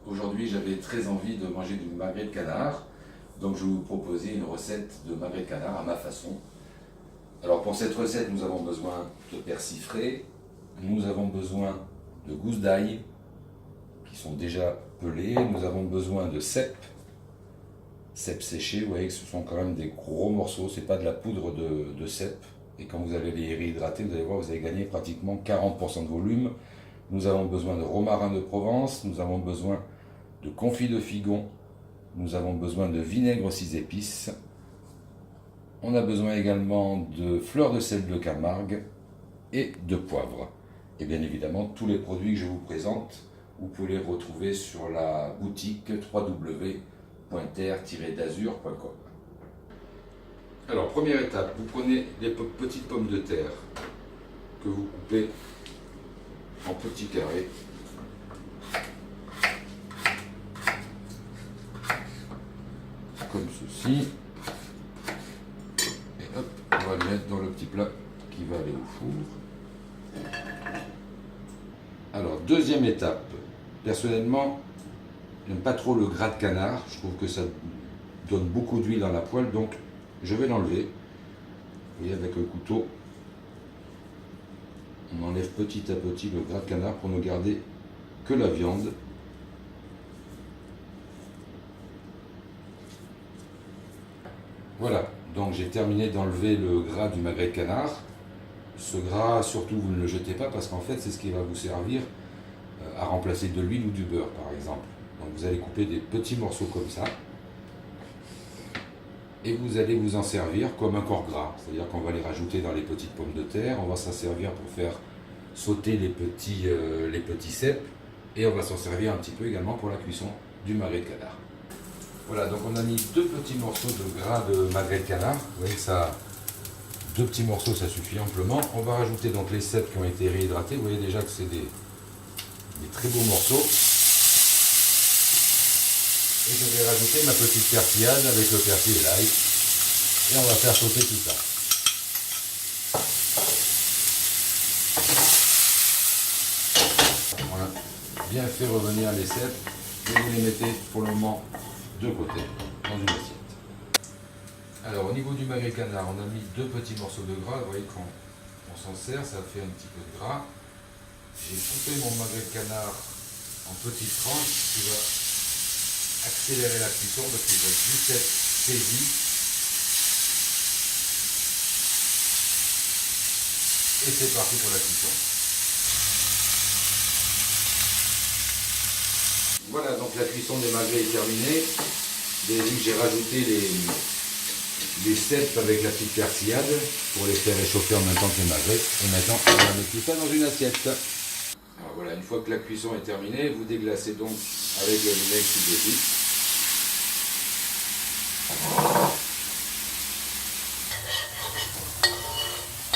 Aujourd'hui, j'avais très envie de manger du magret de canard, donc je vais vous proposer une recette de magret de canard à ma façon. Alors pour cette recette, nous avons besoin de persil frais, nous avons besoin de gousses d'ail qui sont déjà pelées, nous avons besoin de cèpes séchés. Vous voyez que ce sont quand même des gros morceaux, c'est pas de la poudre de cèpes. Et quand vous allez les réhydrater, vous allez voir, vous allez gagner pratiquement 40% de volume. Nous avons besoin de romarin de Provence, nous avons besoin de confit de figon, nous avons besoin de vinaigre 6 épices. On a besoin également de fleurs de sel de Camargue et de poivre. Et bien évidemment, tous les produits que je vous présente, vous pouvez les retrouver sur la boutique www.terre-d'azur.com. Alors, première étape, vous prenez des petites pommes de terre que vous coupez en petits carrés. Comme ceci. Et hop, on va les mettre dans le petit plat qui va aller au four. Alors, deuxième étape. Personnellement, j'aime pas trop le gras de canard. Je trouve que ça donne beaucoup d'huile dans la poêle, donc je vais l'enlever. Vous voyez, avec un couteau, on enlève petit à petit le gras de canard pour ne garder que la viande. Voilà, donc j'ai terminé d'enlever le gras du magret de canard. Ce gras, surtout, vous ne le jetez pas parce qu'en fait, c'est ce qui va vous servir à remplacer de l'huile ou du beurre, par exemple. Donc vous allez couper des petits morceaux comme ça. Et vous allez vous en servir comme un corps gras. C'est-à-dire qu'on va les rajouter dans les petites pommes de terre. On va s'en servir pour faire sauter les petits cèpes. Et on va s'en servir un petit peu également pour la cuisson du magret de canard. Voilà, donc on a mis deux petits morceaux de gras de magret de canard. Vous voyez que ça, deux petits morceaux, ça suffit amplement. On va rajouter donc les cèpes qui ont été réhydratés. Vous voyez déjà que c'est des très beaux morceaux. Et je vais rajouter ma petite persillade avec le persil et l'ail. Et on va faire sauter tout ça. Voilà, bien fait revenir les cèpes. Et vous les mettez pour le moment de côté dans une assiette. Alors au niveau du magret de canard, on a mis deux petits morceaux de gras. Vous voyez quand on s'en sert, ça fait un petit peu de gras. J'ai coupé mon magret de canard en petites tranches qui va accélérer la cuisson parce qu'il va juste être saisi. Et c'est parti pour la cuisson. Voilà, donc la cuisson des magrets est terminée. Vous avez vu que j'ai rajouté les cèpes avec la petite persillade pour les faire réchauffer en même temps que les magrets. Et maintenant, on va mettre tout ça dans une assiette. Alors voilà, une fois que la cuisson est terminée, vous déglacez donc avec le vinaigre 6 épices.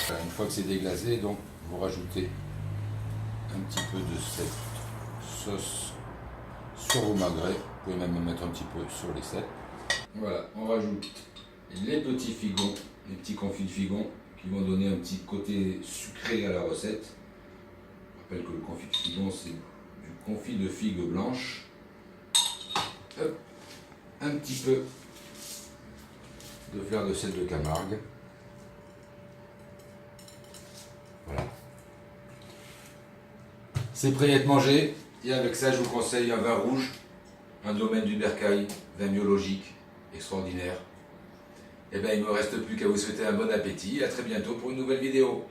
Voilà, une fois que c'est déglacé, donc vous rajoutez un petit peu de cette sauce sur vos magrets. Vous pouvez même en mettre un petit peu sur les cèpes. Voilà, on rajoute les petits figons, les petits confits de figons qui vont donner un petit côté sucré à la recette. Je rappelle que le confit de figon, c'est du confit de figues blanches. Hop, un petit peu de fleurs de sel de Camargue. Voilà. C'est prêt à être mangé. Et avec ça, je vous conseille un vin rouge, un domaine du Bercail, vin biologique, extraordinaire. Et bien, il ne me reste plus qu'à vous souhaiter un bon appétit et à très bientôt pour une nouvelle vidéo.